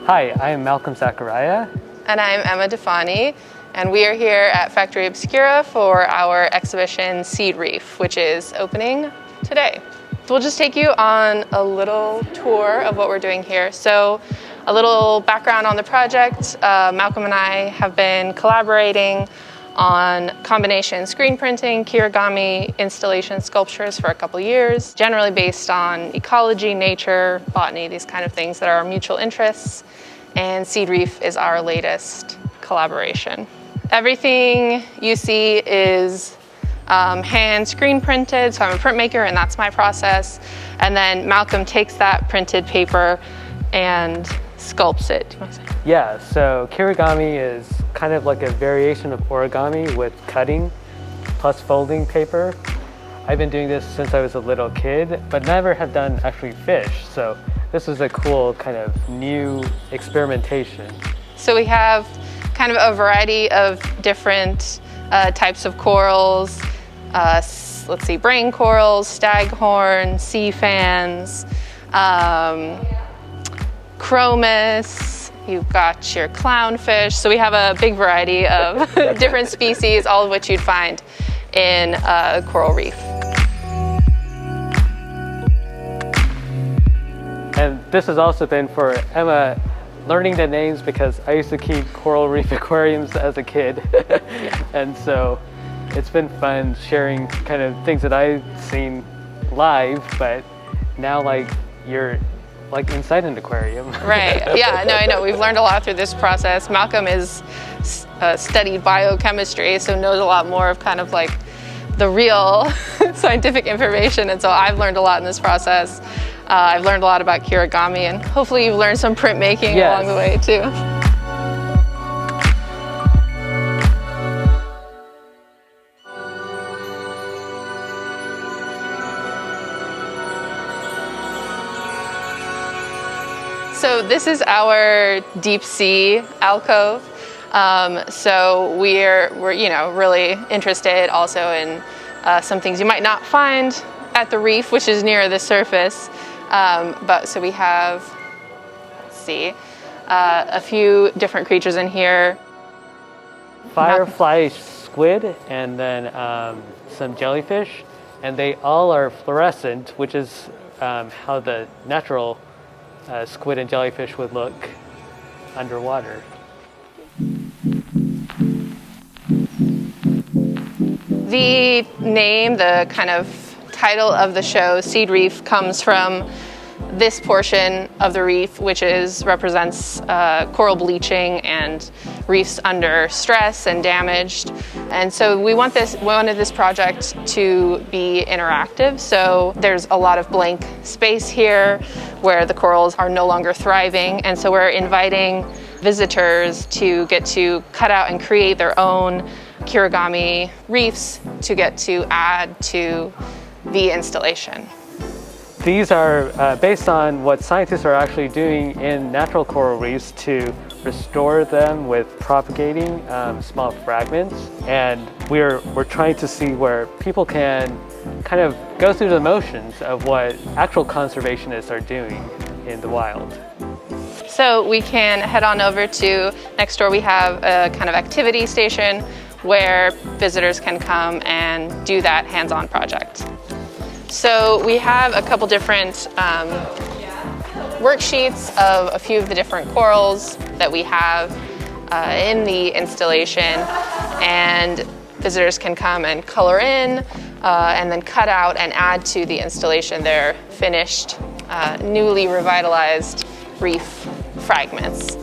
Hi, I am Malcolm Zachariah. And I'm Emma Difani, and we are here at Factory Obscura for our exhibition Seed Reef, which is opening today. So we'll just take you on a little tour of what we're doing here. So a little background on the project. Malcolm and I have been collaborating on combination screen printing, kirigami, installation sculptures for a couple years, generally based on ecology, nature, botany, these kind of things that are our mutual interests. And Seed Reef is our latest collaboration. Everything you see is hand screen printed, so I'm a printmaker and that's my process. And then Malcolm takes that printed paper and sculpts it. Do you want to say? Yeah, so kirigami is kind of like a variation of origami with cutting plus folding paper. I've been doing this since I was a little kid, but never have done actually fish. So this is a cool kind of new experimentation. So we have kind of a variety of different types of corals. Let's see, brain corals, staghorn, sea fans, chromis, you've got your clownfish. So we have a big variety of different species, all of which you'd find in a coral reef. And this has also been for Emma learning the names because I used to keep coral reef aquariums as a kid. Yeah. And so it's been fun sharing kind of things that I've seen live, but now like you're like inside an aquarium. Right, yeah, no, I know. We've learned a lot through this process. Malcolm is studied biochemistry, so knows a lot more of kind of like the real scientific information. And so I've learned a lot in this process. I've learned a lot about kirigami, and hopefully you've learned some printmaking along the way too. So this is our deep sea alcove. So we're really interested also in some things you might not find at the reef, which is near the surface. But so we have, let's see, a few different creatures in here. Firefly squid and then some jellyfish, and they all are fluorescent, which is how the natural squid and jellyfish would look underwater. The name, the kind of title of the show, Seed Reef, comes from this portion of the reef, which represents coral bleaching and reefs under stress and damaged. And so we wanted this project to be interactive. So there's a lot of blank space here where the corals are no longer thriving. And so we're inviting visitors to get to cut out and create their own kirigami reefs to get to add to the installation. These are based on what scientists are actually doing in natural coral reefs to restore them with propagating small fragments. And we're trying to see where people can kind of go through the motions of what actual conservationists are doing in the wild. So we can head on over to next door. We have a kind of activity station where visitors can come and do that hands-on project. So we have a couple different worksheets of a few of the different corals that we have in the installation, and visitors can come and color in and then cut out and add to the installation their finished, newly revitalized reef fragments.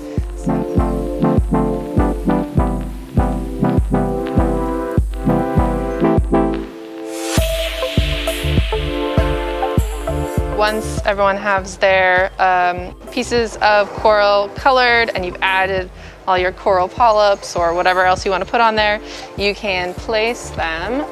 Once everyone has their pieces of coral colored and you've added all your coral polyps or whatever else you want to put on there, you can place them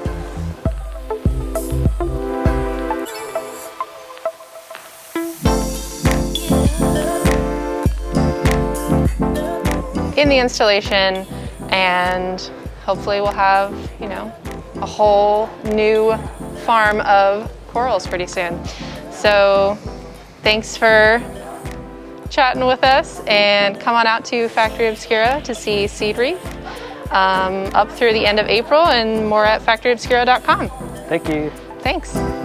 in the installation, and hopefully we'll have, a whole new farm of corals pretty soon. So thanks for chatting with us, and come on out to Factory Obscura to see Seed Reef up through the end of April, and more at factoryobscura.com. Thank you. Thanks.